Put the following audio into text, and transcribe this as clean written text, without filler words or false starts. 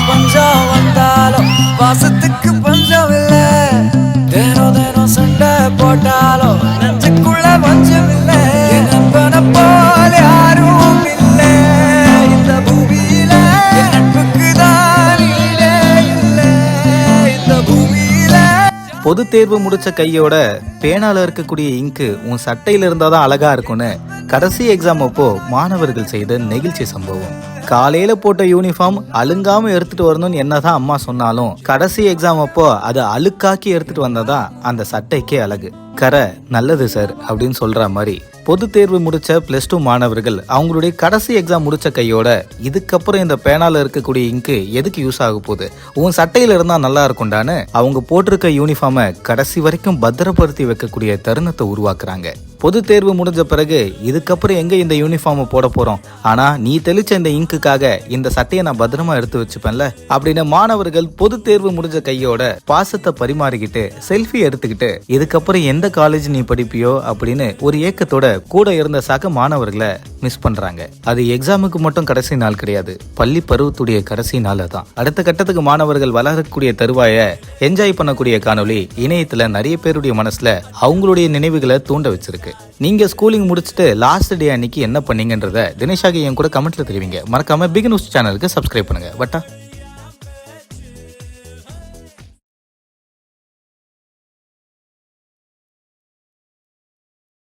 பஞ்சம் வந்தாலும் வாசத்துக்கு பஞ்சம் இல்ல. தினம் தினம் சண்டை போட்டாலும் நெஞ்சுக்குள்ள பஞ்சம் இல்ல. என் நண்பனை போல யாரும் இல்ல இந்த பூமியில. என் நட்புக்கு தான் ஈடே இல்ல இந்த பூமியில. பொது தேர்வு முடிச்ச கையோட பேனால இருக்கக்கூடிய இங்கு உன் சட்டையில இருந்தாதான் அழகா இருக்கும்னு கடைசி எக்ஸாம் அப்போ மாணவர்கள் செய்த நெகிழ்ச்சி சம்பவம். காலையில போட்ட யூனிஃபார்ம் அழுங்காம எடுத்துட்டு வரணும்னு என்னதான் அம்மா சொன்னாலும் கடைசி எக்ஸாம் அப்போ அதை அழுக்காக்கி எடுத்துட்டு வந்ததான் அந்த சட்டைக்கே அழகு. கரை நல்லது சார் அப்படின்னு சொல்ற மாதிரி பொது தேர்வு முடிச்ச +2 மாணவர்கள் அவங்களுடைய கடைசி எக்ஸாம் முடிச்ச கையோட இதுக்கப்புறம் இந்த பேனால இருக்கக்கூடிய இங்கு எதுக்கு யூஸ் ஆக போகுது, உன் சட்டையில இருந்தா நல்லா இருக்கும்டான்னு அவங்க போட்டிருக்க யூனிஃபார்மை கடைசி வரைக்கும் பத்திரப்படுத்தி வைக்கக்கூடிய தருணத்தை உருவாக்குறாங்க. பொது தேர்வு முடிஞ்ச பிறகு இதுக்கப்புறம் எங்க இந்த யூனிஃபார்மை போட போறோம், ஆனா நீ தெளிச்ச இந்த இங்குக்காக இந்த சட்டையை நான் பத்திரமா எடுத்து வச்சுப்பேன்ல அப்படின்னு மாணவர்கள் பொது தேர்வு முடிஞ்ச கையோட பாசத்தை பரிமாறிக்கிட்டு செல்ஃபி எடுத்துக்கிட்டு இதுக்கப்புறம் எந்த காலேஜ் நீ படிப்பியோ அப்படின்னு ஒரு ஏக்கத்தோட கூட இருந்த சக மாணவர்களை மிஸ் பண்றாங்க. அது எக்ஸாமுக்கு மட்டும் கடைசி நாள் கிடையாது, பள்ளி பருவத்துடைய கடைசி நாள் தான். அடுத்த கட்டத்துக்கு மாணவர்கள் வளரக்கூடிய தருவாய என்ஜாய் பண்ணக்கூடிய காணொலி இணையத்துல நிறைய பேருடைய மனசுல அவங்களுடைய நினைவுகளை தூண்ட வச்சிருக்கு. நீங்க ஸ்கூலிங் முடிச்சுட்டு லாஸ்ட் டே அன்னைக்கு என்ன பண்ணீங்கன்றத தினேஷாக என் கூட கமெண்ட்ல தெரிவிங்க. மறக்காம பிக் நியூஸ் சேனலுக்கு சப்ஸ்கிரைப் பண்ணுங்க. பட்டா